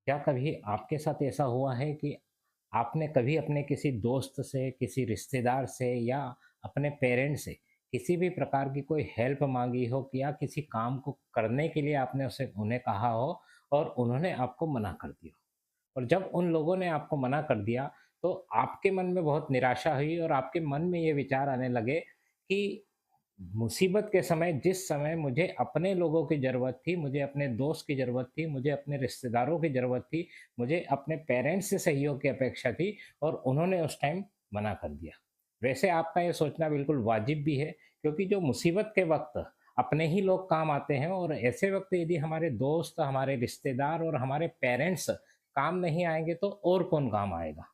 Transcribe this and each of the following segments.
क्या कभी आपके साथ ऐसा हुआ है कि आपने कभी अपने किसी दोस्त से, किसी रिश्तेदार से या अपने पेरेंट्स से किसी भी प्रकार की कोई हेल्प माँगी हो कि या किसी काम को करने के लिए आपने उसे उन्हें कहा हो और उन्होंने आपको मना कर दिया हो? और जब उन लोगों ने आपको मना कर दिया, तो आपके मन में बहुत निराशा हुई और आपके मन में ये विचार आने लगे कि मुसीबत के समय जिस समय मुझे अपने लोगों की ज़रूरत थी, मुझे अपने दोस्त की ज़रूरत थी, मुझे अपने रिश्तेदारों की ज़रूरत थी, मुझे अपने पेरेंट्स से सहयोग की अपेक्षा थी और उन्होंने उस टाइम मना कर दिया। वैसे आपका ये सोचना बिल्कुल वाजिब भी है क्योंकि जो मुसीबत के वक़्त अपने ही लोग काम आते हैं और ऐसे वक़्त यदि हमारे दोस्त, हमारे रिश्तेदार और हमारे पेरेंट्स काम नहीं आएँगे तो और कौन काम आएगा?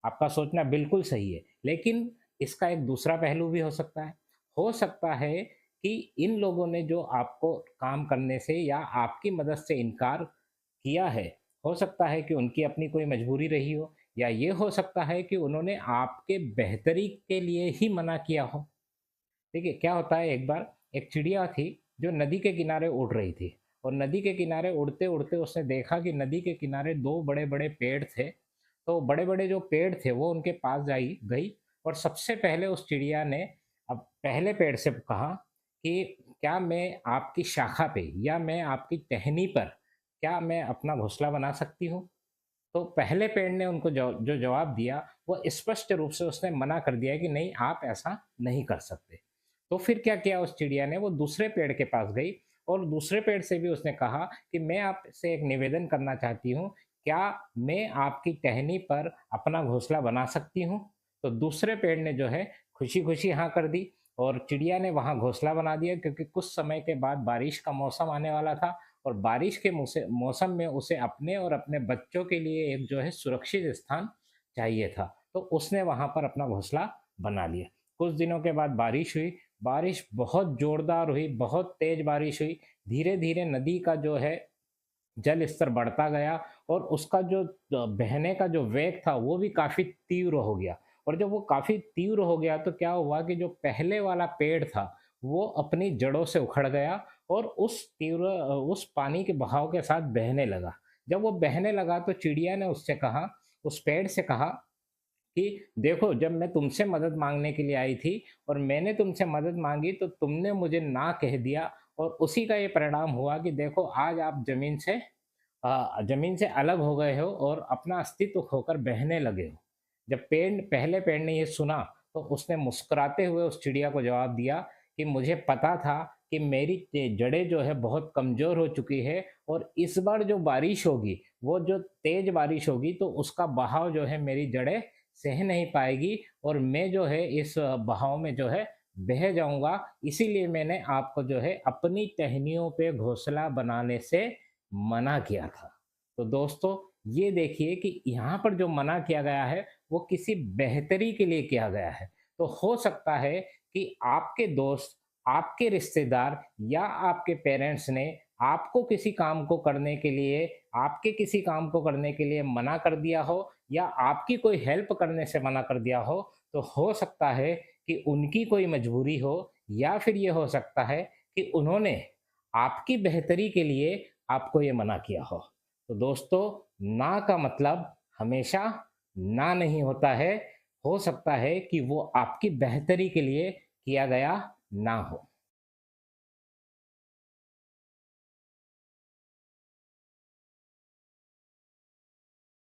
आपका सोचना बिल्कुल सही है, लेकिन इसका एक दूसरा पहलू भी हो सकता है। हो सकता है कि इन लोगों ने जो आपको काम करने से या आपकी मदद से इनकार किया है, हो सकता है कि उनकी अपनी कोई मजबूरी रही हो या ये हो सकता है कि उन्होंने आपके बेहतरी के लिए ही मना किया हो। देखिए, क्या होता है एक बार एक चिड़िया थी जो नदी के किनारे उड़ रही थी और नदी के किनारे उड़ते-उड़ते उसने देखा कि नदी के किनारे 2 बड़े-बड़े पेड़ थे। तो बड़े-बड़े जो पेड़ थे वो उनके पास जाई गई और सबसे पहले उस चिड़िया ने अब पहले पेड़ से कहा कि क्या मैं आपकी शाखा पे या मैं आपकी टहनी पर क्या मैं अपना घोंसला बना सकती हूँ? तो पहले पेड़ ने उनको जो जवाब दिया, वो स्पष्ट रूप से उसने मना कर दिया कि नहीं, आप ऐसा नहीं कर सकते। तो फिर क्या किया उस चिड़िया ने, वो दूसरे पेड़ के पास गई और दूसरे पेड़ से भी उसने कहा कि मैं आपसे एक निवेदन करना चाहती हूँ, क्या मैं आपकी टहनी पर अपना घोंसला बना सकती हूँ? तो दूसरे पेड़ ने जो है खुशी-खुशी हाँ कर दी और चिड़िया ने वहाँ घोंसला बना दिया क्योंकि कुछ समय के बाद बारिश का मौसम आने वाला था और बारिश के मौसम में उसे अपने और अपने बच्चों के लिए एक जो है सुरक्षित स्थान चाहिए था। तो उसने वहाँ पर अपना घोंसला बना लिया। कुछ दिनों के बाद बारिश हुई, बारिश बहुत ज़ोरदार हुई, बहुत तेज़ बारिश हुई। धीरे-धीरे नदी का जो है जल स्तर बढ़ता गया और उसका जो बहने का जो वेग था वो भी काफ़ी तीव्र हो गया और जब वो काफ़ी तीव्र हो गया तो क्या हुआ कि जो पहले वाला पेड़ था वो अपनी जड़ों से उखड़ गया और उस पानी के बहाव के साथ बहने लगा। जब वो बहने लगा तो चिड़िया ने उससे कहा, उस पेड़ से कहा कि देखो, जब मैं तुमसे मदद माँगने के लिए आई थी और मैंने तुमसे मदद माँगी तो तुमने मुझे ना कह दिया और उसी का ये परिणाम हुआ कि देखो आज आप ज़मीन से अलग हो गए हो और अपना अस्तित्व खोकर बहने लगे हो। जब पहले पेड़ ने ये सुना तो उसने मुस्कुराते हुए उस चिड़िया को जवाब दिया कि मुझे पता था कि मेरी जड़ें जो है बहुत कमज़ोर हो चुकी है और इस बार जो बारिश होगी, वो जो तेज़ बारिश होगी तो उसका बहाव जो है मेरी जड़ें सह नहीं पाएगी और मैं जो है इस बहाव में जो है बह जाऊँगा। इसीलिए मैंने आपको जो है अपनी टहनियों पे घोंसला बनाने से मना किया था। तो दोस्तों, ये देखिए कि यहाँ पर जो मना किया गया है, वो किसी बेहतरी के लिए किया गया है। तो हो सकता है कि आपके दोस्त, आपके रिश्तेदार या आपके पेरेंट्स ने आपको किसी काम को करने के लिए आपके किसी काम को करने के लिए मना कर दिया हो या आपकी कोई हेल्प करने से मना कर दिया हो, तो हो सकता है कि उनकी कोई मजबूरी हो या फिर ये हो सकता है कि उन्होंने आपकी बेहतरी के लिए आपको ये मना किया हो। तो दोस्तों, ना का मतलब हमेशा ना नहीं होता है। हो सकता है कि वो आपकी बेहतरी के लिए किया गया ना हो।